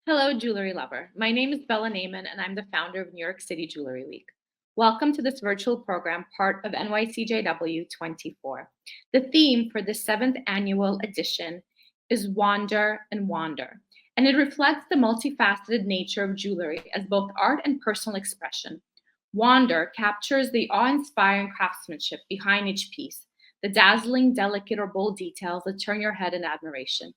Hello, jewelry lover. My name is Bella Naiman, and I'm the founder of New York City Jewelry Week. Welcome to this virtual program, part of NYCJW 24. The theme for the seventh annual edition is Wander and Wander, and it reflects the multifaceted nature of jewelry as both art and personal expression. Wander captures the awe inspiring craftsmanship behind each piece, the dazzling, delicate, or bold details that turn your head in admiration.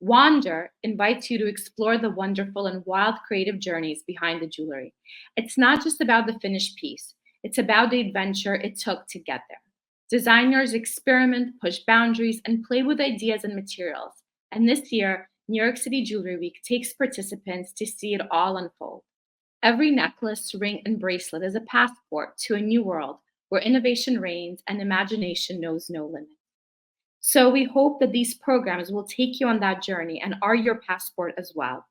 Wander invites you to explore the wonderful and wild creative journeys behind the jewelry. It's not just about the finished piece, it's about the adventure it took to get there. Designers experiment, push boundaries, and play with ideas and materials. And this year, New York City Jewelry Week takes participants to see it all unfold. Every necklace, ring, and bracelet is a passport to a new world where innovation reigns and imagination knows no limit. So we hope that these programs will take you on that journey and are your passport as well.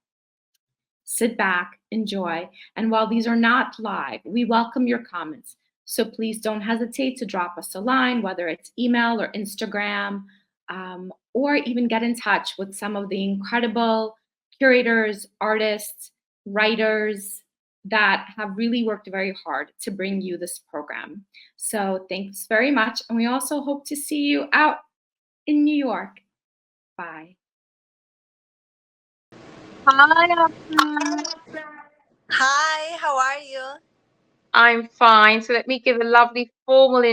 Sit back, enjoy, and while these are not live, we welcome your comments. So please don't hesitate to drop us a line, whether it's email or Instagram, or even get in touch with some of the incredible curators, artists, writers that have really worked very hard to bring you this program. So thanks very much. And we also hope to see you out in New York. Bye. Hi, Ashna. Hi, how are you? I'm fine. So let me give a lovely formal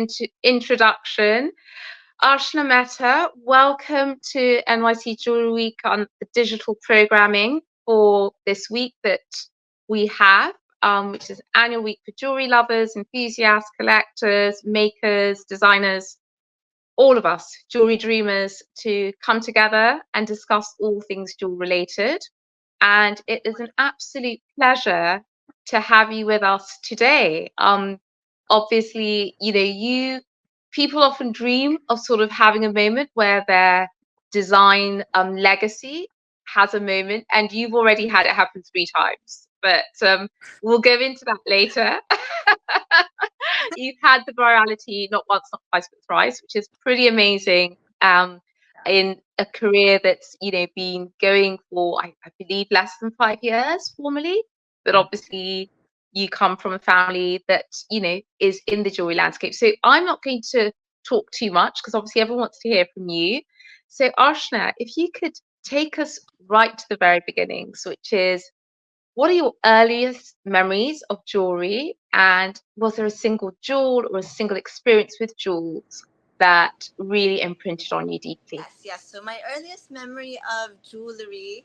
introduction. Ashna Mehta, welcome to NYC Jewelry Week on the digital programming for this week that we have, which is annual week for jewelry lovers, enthusiasts, collectors, makers, designers, all of us, jewelry dreamers, to come together and discuss all things jewel related. And it is an absolute pleasure to have you with us today. Obviously, people often dream of sort of having a moment where their design legacy has a moment, and you've already had it happen 3 times. But we'll go into that later. You've had the virality not once, not twice, but thrice, which is pretty amazing. In a career that's been going for I believe less than 5 years formally, but obviously you come from a family that is in the jewelry landscape. So I'm not going to talk too much because obviously everyone wants to hear from you. So Ashna, if you could take us right to the very beginnings, which is, what are your earliest memories of jewelry, and was there a single jewel or a single experience with jewels that really imprinted on you deeply? Yes. So my earliest memory of jewelry,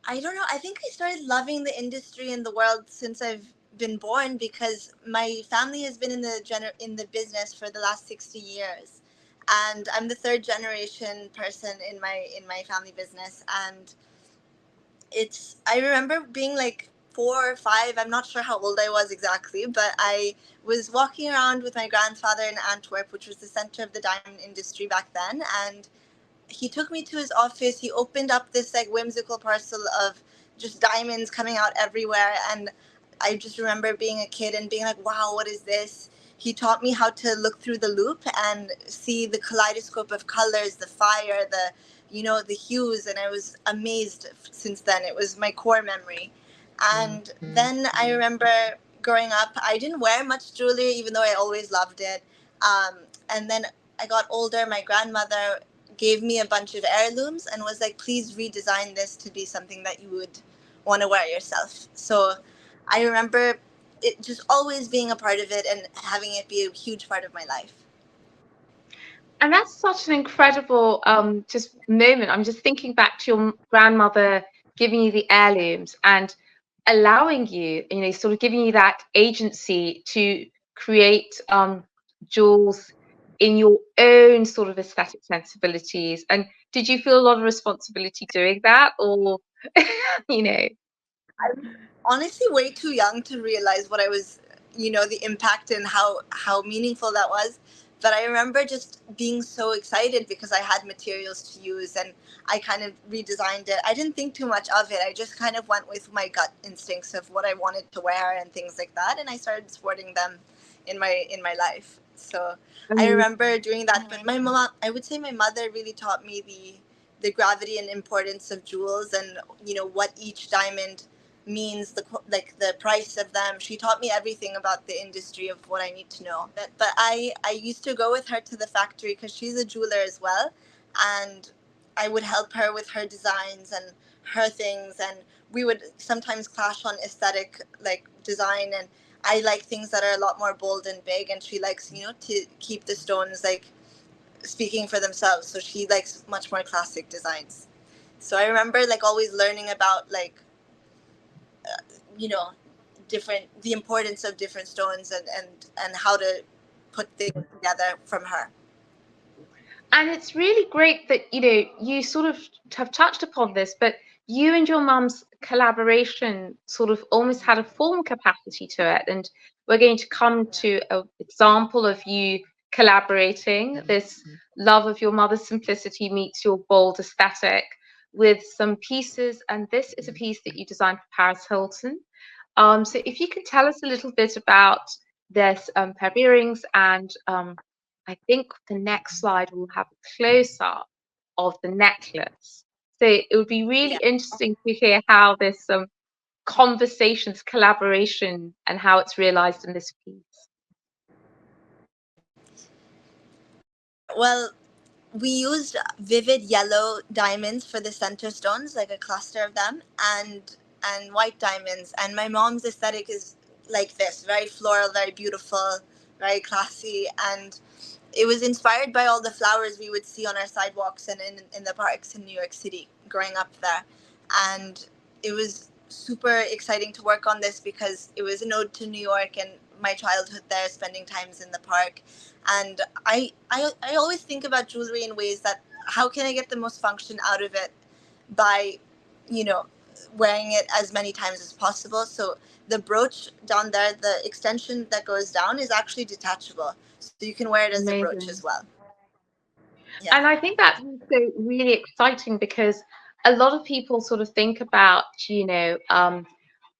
I don't know. I think I started loving the industry and the world since I've been born because my family has been in the business for the last 60 years. And I'm the third generation person in my family business, and I remember being like 4 or 5. I'm not sure how old I was exactly, but I was walking around with my grandfather in Antwerp, which was the center of the diamond industry back then. And he took me to his office. He opened up this like whimsical parcel of just diamonds coming out everywhere. And I just remember being a kid and being like, wow, what is this? He taught me how to look through the loop and see the kaleidoscope of colors, the fire, the hues. And I was amazed since then. It was my core memory. And then I remember growing up, I didn't wear much jewelry, even though I always loved it. And then I got older. My grandmother gave me a bunch of heirlooms and was like, please redesign this to be something that you would want to wear yourself. So I remember it just always being a part of it and having it be a huge part of my life. And that's such an incredible just moment. I'm just thinking back to your grandmother giving you the heirlooms and allowing you, sort of giving you that agency to create jewels in your own sort of aesthetic sensibilities. And did you feel a lot of responsibility doing that, or you know? I'm honestly way too young to realize what I was, the impact and how meaningful that was. But I remember just being so excited because I had materials to use and I kind of redesigned it. I didn't think too much of it. I just kind of went with my gut instincts of what I wanted to wear and things like that, and I started sporting them in my life. So I remember doing that. But my mom, I would say my mother really taught me the gravity and importance of jewels, and what each diamond means, the price of them. She taught me everything about the industry of what I need to know. But I used to go with her to the factory because she's a jeweler as well, and I would help her with her designs and her things, and we would sometimes clash on aesthetic, like design, and I like things that are a lot more bold and big, and she likes to keep the stones like speaking for themselves, so she likes much more classic designs. So I remember like always learning about like you know the importance of different stones, and how to put things together from her. And it's really great that, you sort of have touched upon this, but you and your mum's collaboration sort of almost had a form capacity to it. And we're going to come to an example of you collaborating this love of your mother's simplicity meets your bold aesthetic with some pieces. And this is a piece that you designed for Paris Hilton. So if you could tell us a little bit about this pair of earrings, and I think the next slide will have a close-up of the necklace. So it would be really Yeah. interesting to hear how this conversations, collaboration, and how it's realized in this piece. Well, we used vivid yellow diamonds for the center stones, like a cluster of them, and white diamonds. And my mom's aesthetic is like this, very floral, very beautiful, very classy, and it was inspired by all the flowers we would see on our sidewalks and in the parks in New York City growing up there. And it was super exciting to work on this because it was an ode to New York and my childhood there, spending times in the park. And I always think about jewelry in ways that how can I get the most function out of it by, you know, wearing it as many times as possible. So the brooch down there, the extension that goes down is actually detachable. So you can wear it as a brooch as Amazing. well. Yeah. And I think that's also really exciting because a lot of people sort of think about,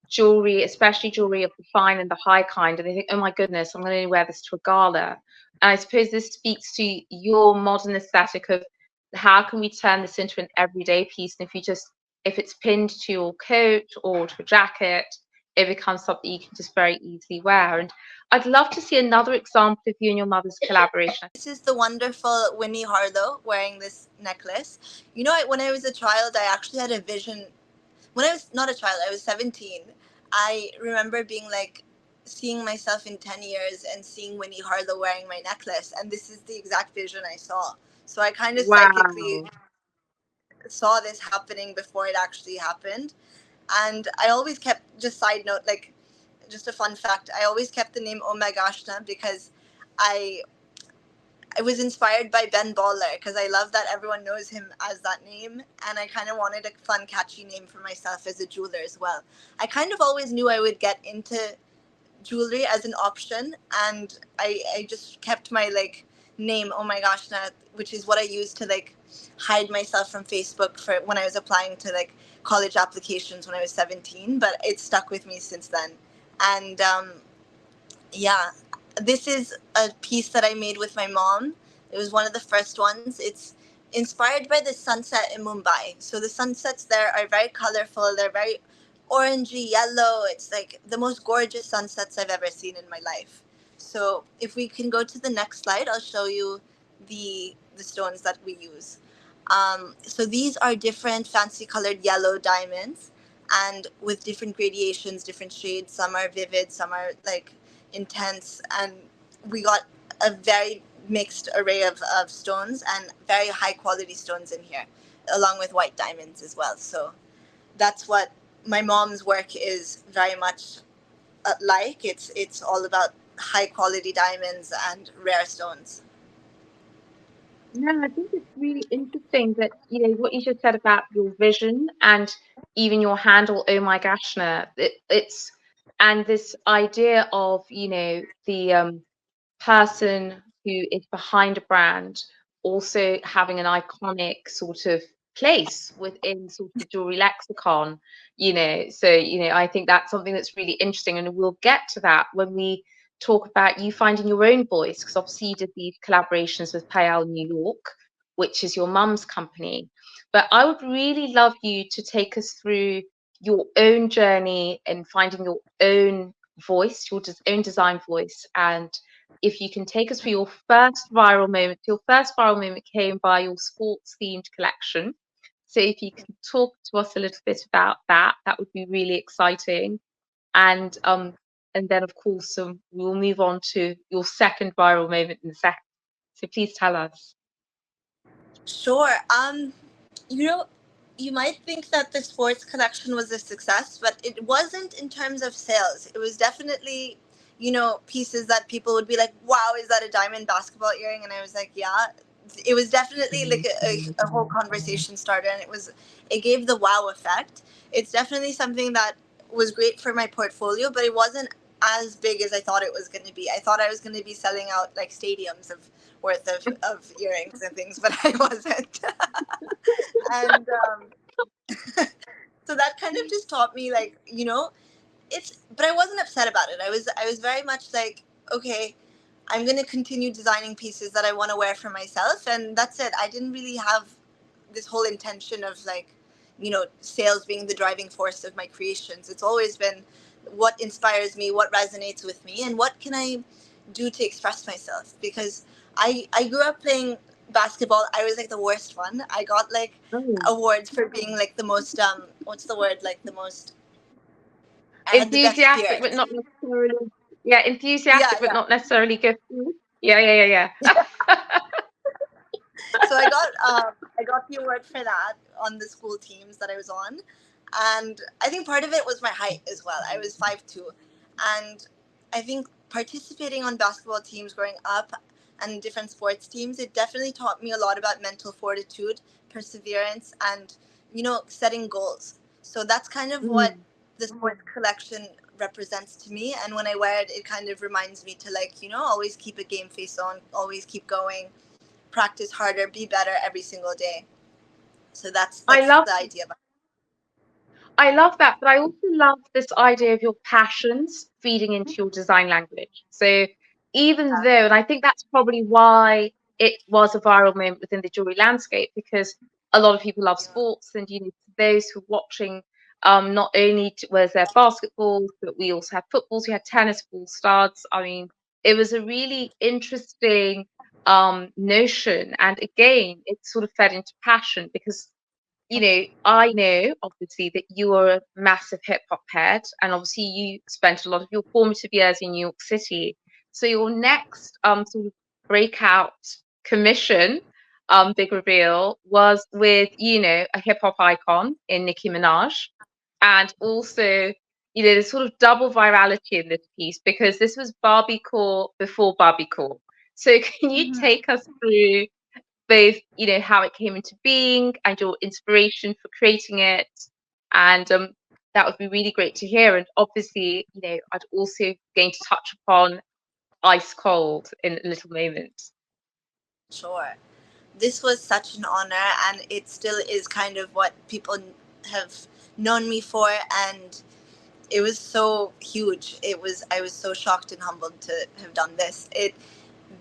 jewelry, especially jewelry of the fine and the high kind, and they think, oh my goodness, I'm going to wear this to a gala. And I suppose this speaks to your modern aesthetic of how can we turn this into an everyday piece. And if it's pinned to your coat or to a jacket, it becomes something you can just very easily wear. And I'd love to see another example of you and your mother's collaboration. This is the wonderful Winnie Harlow wearing this necklace. When I was a child, I actually had a vision. When I was not a child, I was 17. I remember being like, seeing myself in 10 years and seeing Winnie Harlow wearing my necklace. And this is the exact vision I saw. So I kind of psychically Wow. saw this happening before it actually happened. And I always kept, just side note, like just a fun fact, I always kept the name Oh My Goshna because I I was inspired by Ben Baller because I love that everyone knows him as that name, and I kind of wanted a fun, catchy name for myself as a jeweler as well. I kind of always knew I would get into jewelry as an option, and I just kept my like name, oh my gosh, now, which is what I used to like hide myself from Facebook for when I was applying to like college applications when I was 17, but it stuck with me since then. And yeah, this is a piece that I made with my mom. It was one of the first ones. It's inspired by the sunset in Mumbai. So the sunsets there are very colorful. They're very orangey yellow. It's like the most gorgeous sunsets I've ever seen in my life. So if we can go to the next slide, I'll show you the stones that we use. So these are different fancy colored yellow diamonds, and with different gradations, different shades. Some are vivid, some are like intense, and we got a very mixed array of stones and very high quality stones in here, along with white diamonds as well. So that's what my mom's work is very much like. It's all about high quality diamonds and rare stones. No, I think it's really interesting that, what you just said about your vision and even your handle, oh my gosh, it's and this idea of, the person who is behind a brand also having an iconic sort of place within sort of the jewelry lexicon, so I think that's something that's really interesting, and we'll get to that when we talk about you finding your own voice, because obviously you did these collaborations with Payal New York, which is your mum's company. but I would really love you to take us through your own journey and finding your own voice, your own design voice. And if you can take us through your first viral moment. Your first viral moment came by your sports themed collection. So if you can talk to us a little bit about that, that would be really exciting. And then of course we'll move on to your second viral moment in a second. So please tell us. Sure. You know, you might think that the sports collection was a success, but it wasn't in terms of sales. It was definitely, pieces that people would be like, wow, is that a diamond basketball earring? And I was like, yeah. It was definitely like a whole conversation starter, and it gave the wow effect. It's definitely something that was great for my portfolio, but it wasn't as big as I thought it was going to be. I thought I was going to be selling out like stadiums of worth of earrings and things, but I wasn't. And so that kind of just taught me, like, but I wasn't upset about it. I was very much like, okay, I'm going to continue designing pieces that I want to wear for myself, and that's it. I didn't really have this whole intention of, like, sales being the driving force of my creations. It's always been what inspires me, what resonates with me, and what can I do to express myself. Because I grew up playing basketball. I was like the worst one. I got like Oh. awards for being like the most what's the word, like the most, I had the best Enthusiastic, but spirit. not necessarily. Yeah, Yeah, enthusiastic, but yeah. not necessarily gifted. Yeah, yeah, yeah, yeah. So I got the award for that on the school teams that I was on, and I think part of it was my height as well. I was 5'2", and I think participating on basketball teams growing up and different sports teams, it definitely taught me a lot about mental fortitude, perseverance, and setting goals. So that's kind of what Mm. the sports collection represents to me, and when I wear it, it kind of reminds me to, like, always keep a game face on, always keep going, practice harder, be better every single day. So that's I that's love the idea. I love that, but I also love this idea of your passions feeding into your design language. So even Yeah. though, and I think that's probably why it was a viral moment within the jewelry landscape, because a lot of people love sports, and those who are watching, not only was there basketball, but we also had footballs, we had tennis, ball studs. I mean, it was a really interesting notion, and again, it sort of fed into passion because I know obviously that you are a massive hip hop head, and obviously you spent a lot of your formative years in New York City. So your next sort of breakout commission, big reveal, was with a hip hop icon in Nicki Minaj, and also there's sort of double virality in this piece because this was Barbie core before Barbie core. So can you Mhm. take us through both how it came into being and your inspiration for creating it, and that would be really great to hear. And obviously I'd also going to touch upon ice cold in a little moment. Sure. This was such an honor, and it still is kind of what people have known me for, and it was so huge. I was so shocked and humbled to have done this. It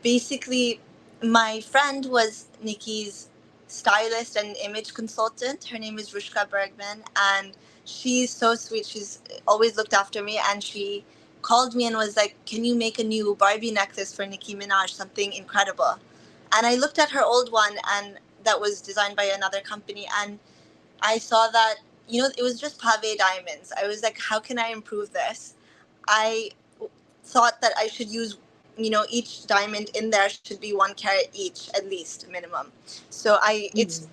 basically, my friend was Nikki's stylist and image consultant. Her name is Rushka Bergman, and she's so sweet. She's always looked after me, and she called me and was like, "Can you make a new Barbie necklace for Nicki Minaj? Something incredible." And I looked at her old one, and that was designed by another company, and I saw that it was just pave diamonds. I was like, "How can I improve this?" I thought that I should use, each diamond in there should be 1 carat each, at least minimum. So Mm.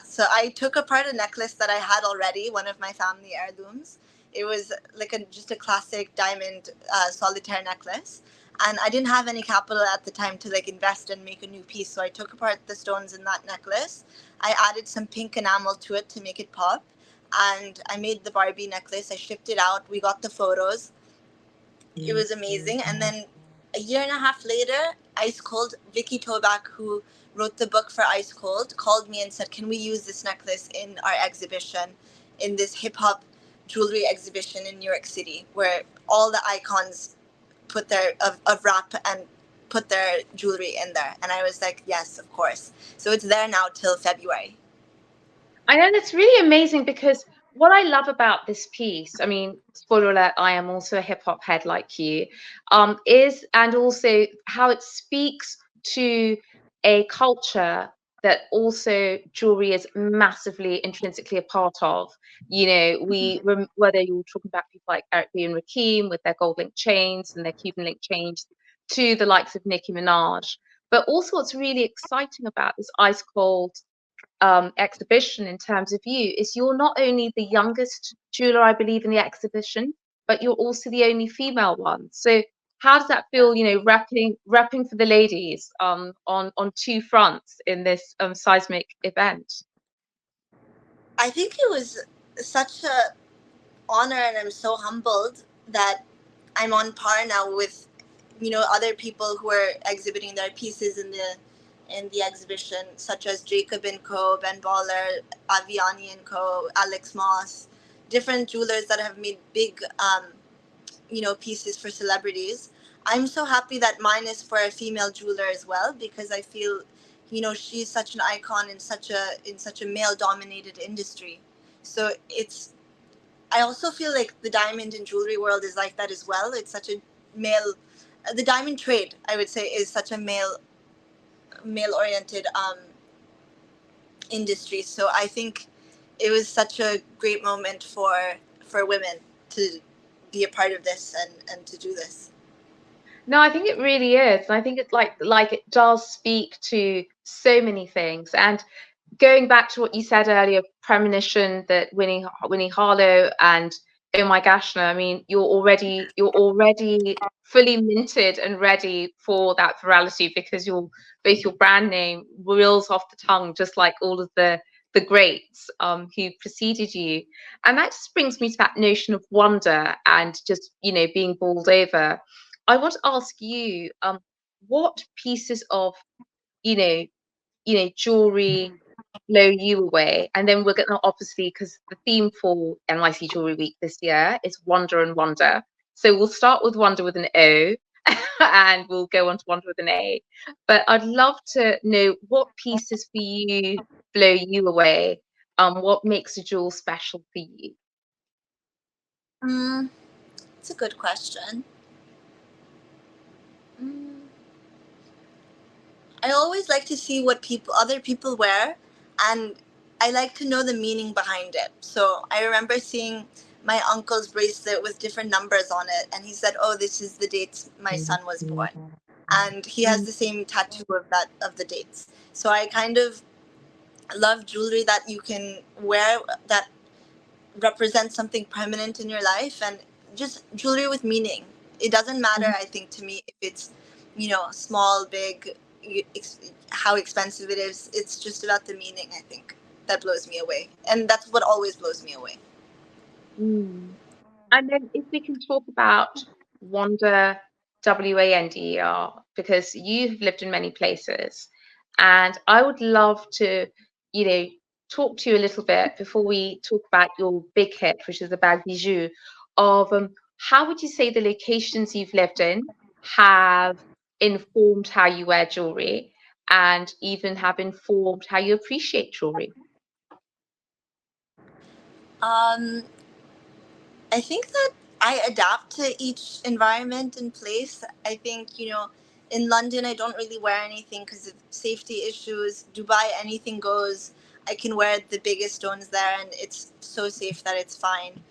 so I took apart a necklace that I had already, one of my family heirlooms. It was like just a classic diamond solitaire necklace. And I didn't have any capital at the time to like invest and make a new piece. So I took apart the stones in that necklace. I added some pink enamel to it to make it pop. And I made the Barbie necklace. I shipped it out. We got the photos. It was amazing. And then a year and a half later, Ice Cold, Vicky Toback, who wrote the book for Ice Cold, called me and said, "Can we use this necklace in our exhibition, in this hip hop jewelry exhibition in New York City, where all the icons put their of rap and put their jewelry in there?" And I was like, "Yes, of course." So it's there now till February. I know that's really amazing because what I love about this piece, I mean, spoiler alert, I am also a hip hop head like you, is and also how it speaks to a culture that also jewelry is massively intrinsically a part of. You know, whether you're talking about people like Eric B. and Rakim with their gold link chains and their Cuban link chains, to the likes of Nicki Minaj. But also, what's really exciting about this ice cold exhibition in terms of you is you're not only the youngest jeweler, I believe, in the exhibition, but you're also the only female one. So how does that feel, you know, repping for the ladies on two fronts in this seismic event? I think it was such a honor, and I'm so humbled that I'm on par now with, other people who are exhibiting their pieces in the exhibition, such as Jacob and Co, Ben Baller, Aviani and Co, Alex Moss, different jewelers that have made big pieces for celebrities. I'm so happy that mine is for a female jeweler as well, because I feel, she's such an icon in such a male dominated industry. So it's I also feel like the diamond and jewelry world is like that as well. It's such a male, the diamond trade, I would say, is such a male oriented industry. So I think it was such a great moment for women to be a part of this and to do this. No, I think it really is. And I think it's like it does speak to so many things. And going back to what you said earlier, premonition that Winnie Harlow and oh my gosh, no, I mean you're already fully minted and ready for that virality because both your brand name reels off the tongue just like all of the greats who preceded you. And that just brings me to that notion of wonder and just, you know, being bowled over. I want to ask you, what pieces of, you know, jewelry blow you away? And then we're gonna obviously, because the theme for NYC Jewelry Week this year is wonder and wonder. So we'll start with wonder with an O and we'll go on to wonder with an A. But I'd love to know what pieces for you blow you away. What makes a jewel special for you? Mm, it's a good question. Mm, I always like to see what other people wear, and I like to know the meaning behind it. So I remember seeing my uncle's bracelet with different numbers on it, and he said, "Oh, this is the dates my son was born," and he has the same tattoo of the dates. So I kind of love jewelry that you can wear that represents something permanent in your life, and just jewelry with meaning. It doesn't matter, I think, to me, if it's small, big, how expensive it is. It's just about the meaning, I think, that blows me away, and that's what always blows me away. Mm. And then if we can talk about Wander, Wander, because you've lived in many places, and I would love to, you know, talk to you a little bit before we talk about your big hit, which is the Bag Bijoux, of how would you say the locations you've lived in have informed how you wear jewelry and even have informed how you appreciate jewelry? um I think that I adapt to each environment and place. I think, in London, I don't really wear anything because of safety issues. Dubai, anything goes. I can wear the biggest stones there, and it's so safe that it's fine.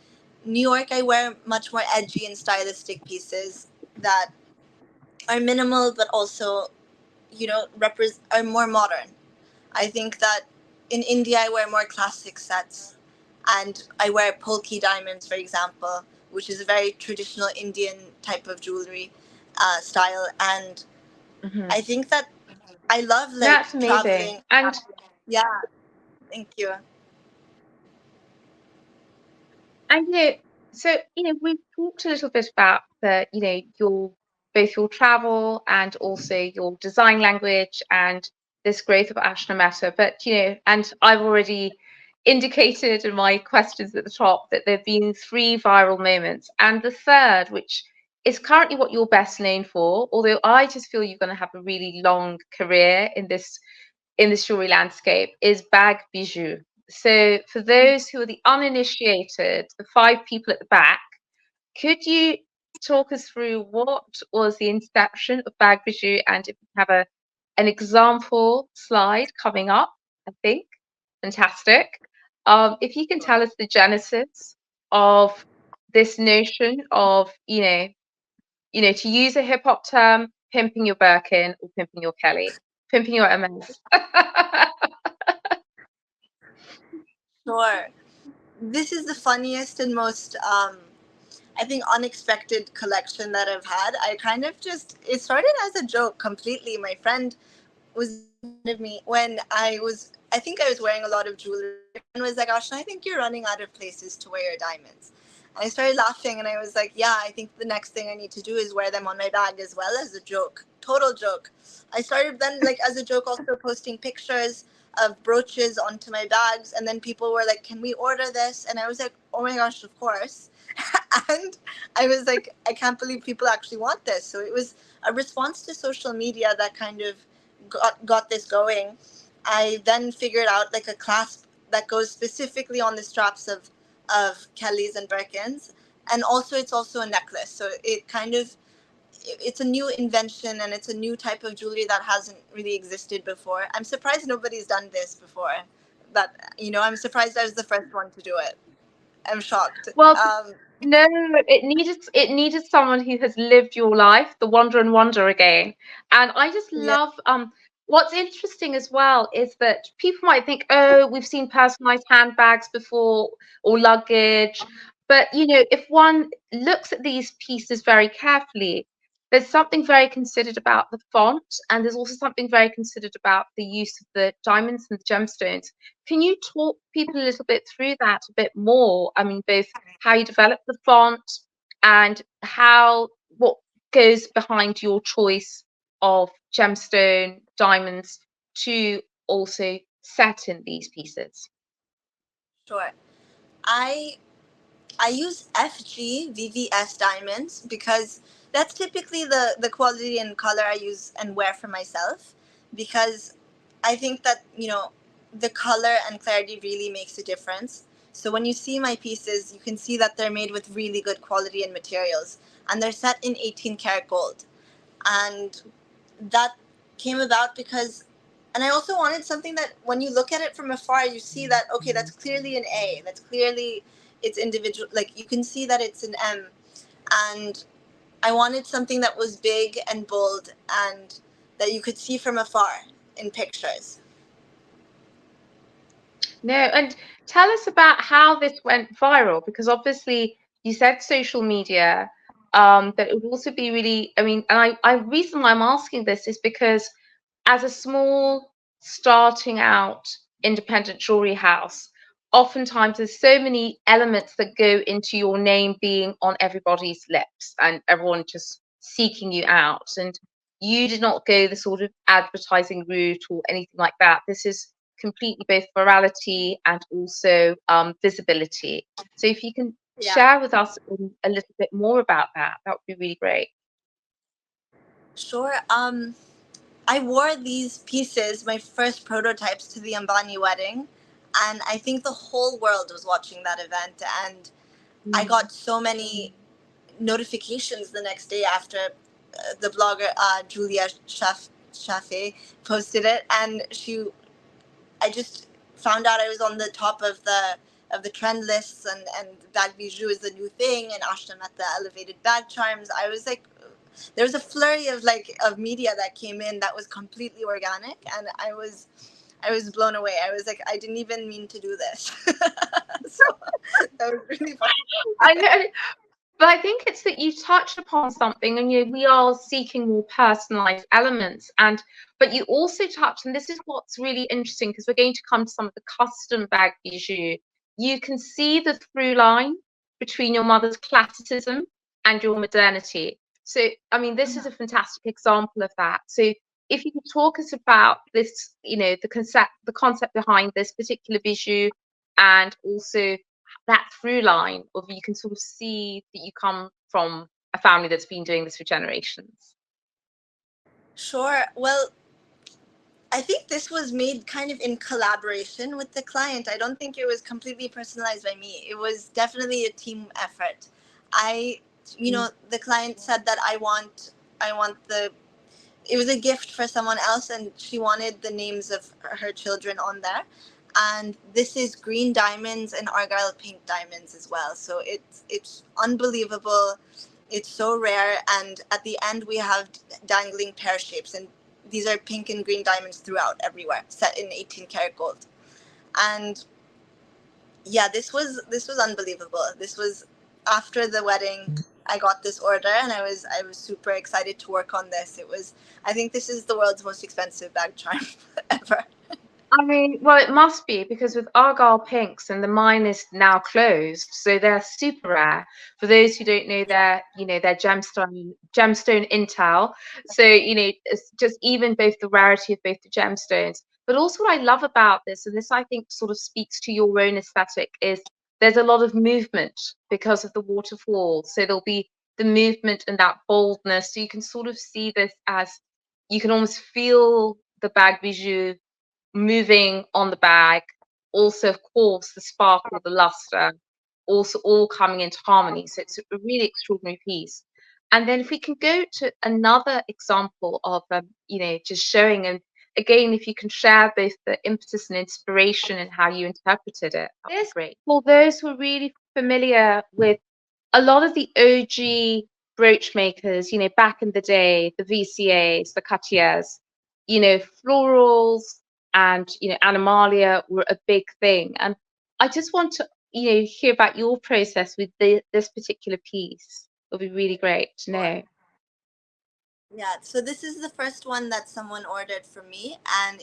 New York, I wear much more edgy and stylistic pieces that are minimal, but also, are more modern. I think that in India, I wear more classic sets, and I wear polki diamonds, for example, which is a very traditional Indian type of jewelry style. And Hmm. I think that I love That's like amazing. traveling. And Yeah, thank you. And so we've talked a little bit about your both your travel and also your design language and this growth of Ashna Mehta. But and I've already indicated in my questions at the top that there've been three viral moments, and the third, which is currently what you're best known for, although I just feel you're going to have a really long career in this jewelry landscape, is Bag Bijoux. So for those who are the uninitiated, the 5 people at the back, could you talk us through what was the inception of Bag Bijoux, and if you have an example slide coming up, I think. Fantastic. If you can tell us the genesis of this notion of, to use a hip hop term, pimping your Birkin or pimping your Kelly, pimping your MS. Sure. This is the funniest and most, I think, unexpected collection that I've had. I kind of it started as a joke completely. My friend was of me when I think I was wearing a lot of jewelry, and was like, Ashna, I think you're running out of places to wear your diamonds. And I started laughing, and I was like, yeah, I think the next thing I need to do is wear them on my bag as well, as a joke. Total joke. I started then, like, as a joke, also posting pictures of brooches onto my bags, and then people were like, can we order this? And I was like, oh my gosh, of course. And I was like, I can't believe people actually want this. So it was a response to social media that kind of got this going. I then figured out like a clasp that goes specifically on the straps of Kellys and Birkins, and also it's also a necklace. So it kind of, it's a new invention, and it's a new type of jewelry that hasn't really existed before. I'm surprised nobody's done this before. I'm surprised I was the first one to do it. I'm shocked. Well, no, it needed someone who has lived your life, the wonder and wonder again. And I just Yeah. love what's interesting as well is that people might think, oh, we've seen personalized handbags before or luggage. But if one looks at these pieces very carefully, there's something very considered about the font, and there's also something very considered about the use of the diamonds and the gemstones. Can you talk people a little bit through that a bit more? I mean, both how you develop the font and what goes behind your choice of gemstone diamonds to also set in these pieces. Sure. I I use FG VVS diamonds because that's typically the quality and color I use and wear for myself, because I think that, the color and clarity really makes a difference. So when you see my pieces, you can see that they're made with really good quality and materials, and they're set in 18 karat gold. And that came about because, and I also wanted something that when you look at it from afar, you see that, okay, that's clearly an A, that's clearly it's individual, like you can see that it's an M. And I wanted something that was big and bold and that you could see from afar in pictures. No, and tell us about how this went viral, because obviously you said social media, that it would also be really, I mean, and I reason why I'm asking this is because as a small starting out independent jewelry house, oftentimes there's so many elements that go into your name being on everybody's lips and everyone just seeking you out. And you did not go the sort of advertising route or anything like that. This is completely both virality and also visibility. So if you can Yeah. share with us a little bit more about that, that would be really great. Sure. I wore these pieces, my first prototypes, to the Ambani wedding, and I think the whole world was watching that event. And I got so many notifications the next day after the blogger Julia Shafe posted it, and I just found out I was on the top of the trend lists, and Bag Bijoux is the new thing, and Ashna Mehta elevated bag charms. I was like, there was a flurry of media that came in that was completely organic, and I was blown away. I was like, I didn't even mean to do this. So that was really fun. I know, but I think it's that you touched upon something, and we are seeking more personalized elements. But you also touched, and this is what's really interesting, because we're going to come to some of the custom Bag Bijoux. You can see the through line between your mother's classicism and your modernity. So, I mean, this is a fantastic example of that. So, if you could talk us about this, the concept behind this particular bijou, and also that through line of you can sort of see that you come from a family that's been doing this for generations. Sure. Well, I think this was made kind of in collaboration with the client. I don't think it was completely personalized by me. It was definitely a team effort. The client said that I want the, it was a gift for someone else, and she wanted the names of her children on there. And this is green diamonds and argyle pink diamonds as well. So it's unbelievable. It's so rare. And at the end, we have dangling pear shapes, and these are pink and green diamonds throughout, everywhere, set in 18 karat gold. And yeah, this was unbelievable. This was after the wedding. I got this order, and I was super excited to work on this. I think this is the world's most expensive bag charm ever. I mean, well, it must be, because with Argyle Pinks, and the mine is now closed, so they're super rare. For those who don't know, they're gemstone intel. So it's just even both the rarity of both the gemstones, but also what I love about this, and this I think sort of speaks to your own aesthetic, is there's a lot of movement because of the waterfall. So there'll be the movement and that boldness. So you can sort of see this as, you can almost feel the Bag Bijoux moving on the bag, also of course the sparkle, the luster, also all coming into harmony. So it's a really extraordinary piece. And then if we can go to another example of just showing, and again, if you can share both the impetus and inspiration and how you interpreted it, that'd be great. For those who are really familiar with a lot of the OG brooch makers, back in the day, the VCAs, the Cartiers, florals and, animalia were a big thing. And I just want to, hear about your process with this particular piece. It'll be really great to know. Yeah, so this is the first one that someone ordered for me, and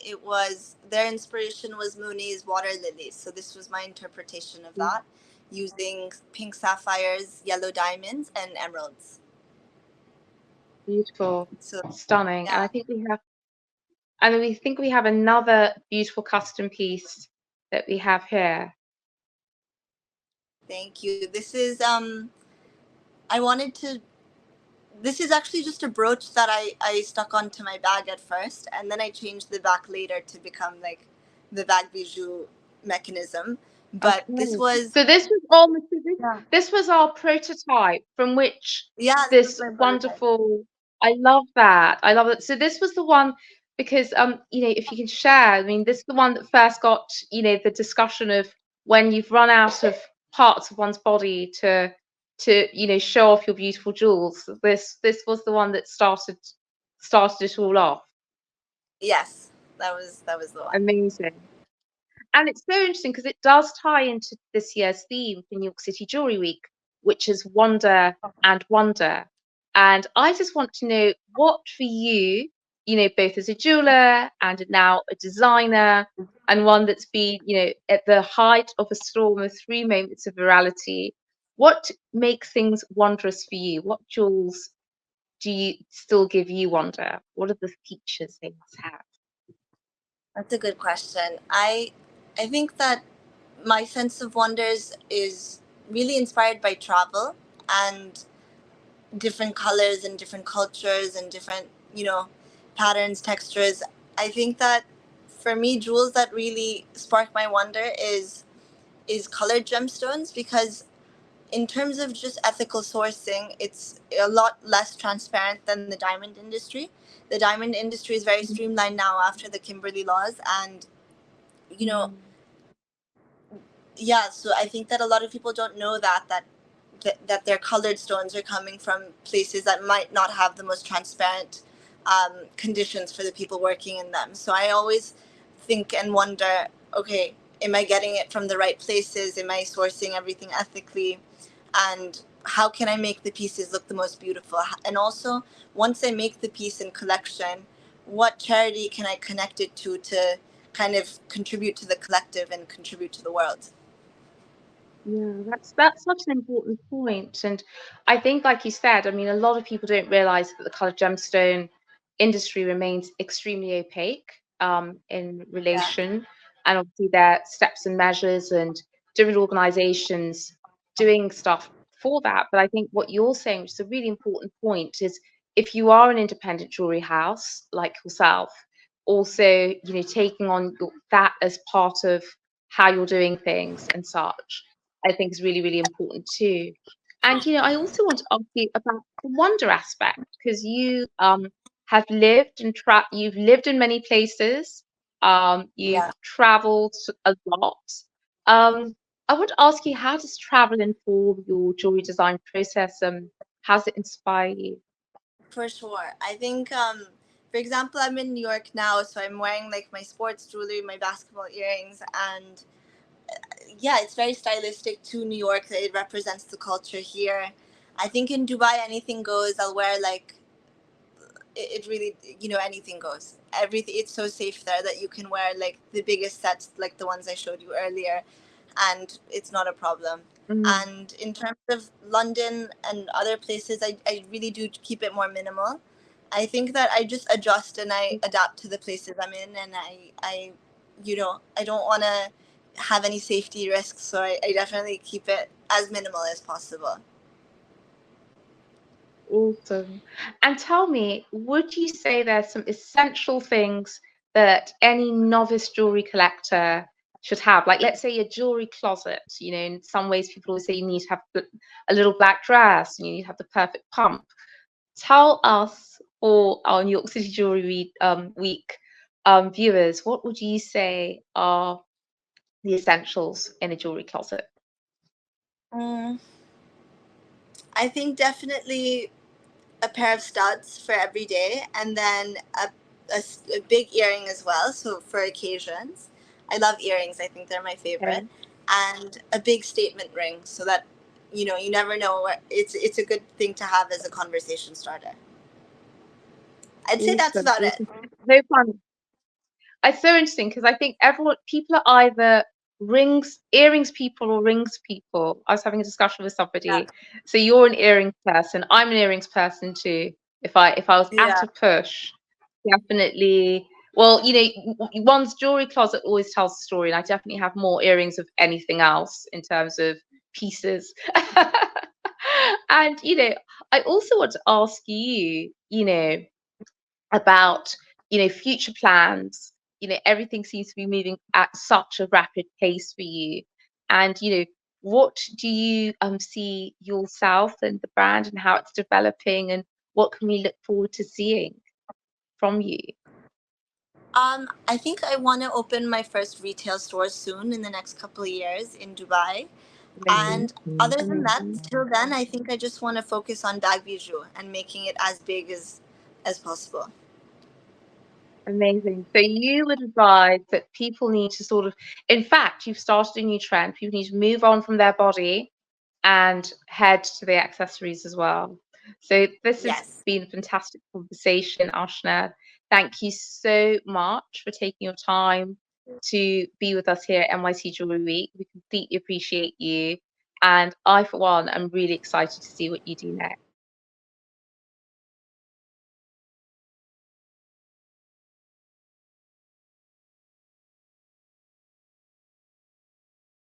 their inspiration was Mooney's water lilies. So this was my interpretation of that, using pink sapphires, yellow diamonds, and emeralds. Beautiful, So stunning. yeah, And we think we have another beautiful custom piece that we have here. thank you. I wanted to this is actually just a brooch that I stuck onto my bag at first, and then I changed the back later to become like the Bag Bijoux mechanism. But this Okay. was So this was almost yeah, this was our prototype from which this was this my prototype. wonderful, I love that. I love it. So this was the one, because if you can share, I mean, this is the one that first got, the discussion of when you've run out of parts of one's body to show off your beautiful jewels. This was the one that started it all off. Yes, that was the one. Amazing. And it's so interesting because it does tie into this year's theme for New York City Jewelry Week, which is wonder and wonder. And I just want to know what for you, both as a jeweler and now a designer, and one that's been, at the height of a storm of 3 moments of virality, what makes things wondrous for you? What jewels do you still give you wonder? What are the features they must have? That's a good question. I think that my sense of wonders is really inspired by travel and different colors and different cultures and different, patterns, textures. I think that for me, jewels that really spark my wonder is colored gemstones, because in terms of just ethical sourcing, it's a lot less transparent than the diamond industry. The diamond industry is very streamlined now after the Kimberley laws, and you know, yeah. So I think that a lot of people don't know that their colored stones are coming from places that might not have the most transparent conditions for the people working in them. So I always think and wonder, okay, am I getting it from the right places? Am I sourcing everything ethically? And how can I make the pieces look the most beautiful? And also, once I make the piece in collection, what charity can I connect it to kind of contribute to the collective and contribute to the world? Yeah, that's such an important point. And I think, like you said, I mean, a lot of people don't realize that the colored gemstone industry remains extremely opaque in Yeah. relation. And obviously, there are steps and measures and different organizations doing stuff for that. But I think what you're saying, which is a really important point, is if you are an independent jewelry house like yourself, also, taking on that as part of how you're doing things and such, I think is really, really important too. And I also want to ask you about the wonder aspect, because you have lived and you've lived in many places. You've Yeah. traveled a lot. I want to ask you, how does travel inform your jewelry design process? How does it inspire you? For sure. I think, for example, I'm in New York now, so I'm wearing like my sports jewelry, my basketball earrings, and yeah, it's very stylistic to New York. It represents the culture here. I think in Dubai, anything goes. I'll wear like it really, anything goes. Everything. It's so safe there that you can wear like the biggest sets, like the ones I showed you earlier, and it's not a problem. Mm, And in terms of London and other places, I really do keep it more minimal. I think that I just adjust and I adapt to the places I'm in, and I don't want to have any safety risks, so I definitely keep it as minimal as possible. awesome. And tell me, would you say there's some essential things that any novice jewelry collector should have? Like, let's say a jewelry closet. In some ways, people always say you need to have a little black dress, and you need to have the perfect pump. Tell us, or our New York City Jewelry Week viewers, what would you say are the essentials in a jewelry closet? Mm, I think definitely a pair of studs for every day, and then a big earring as well, so for occasions. I love earrings. I think they're my favorite. Okay, And a big statement ring, so that you never know what it's a good thing to have as a conversation starter. I'd say that's awesome, about it. awesome. No fun. It's so interesting because I think people are either earrings people or rings people. I was having a discussion with Yeah. somebody. So you're an earrings person. I'm an earrings person too. If I was at Yeah. a push, definitely. Well, one's jewelry closet always tells a story, and I definitely have more earrings of anything else in terms of pieces. And I also want to ask you, about future plans. Everything seems to be moving at such a rapid pace for you, and what do you see yourself and the brand and how it's developing, and what can we look forward to seeing from you? I think I want to open my first retail store soon in the next couple of years in Dubai. Amazing. And other than that, Amazing. till then, I think I just want to focus on Bag Bijoux and making it as big as possible. Amazing. So you would advise that people need to sort of, in fact, you've started a new trend. People need to move on from their body and head to the accessories as well. So this has Yes. been a fantastic conversation, Ashna. Thank you so much for taking your time to be with us here at NYC Jewelry Week. We completely appreciate you. And I, for one, am really excited to see what you do next.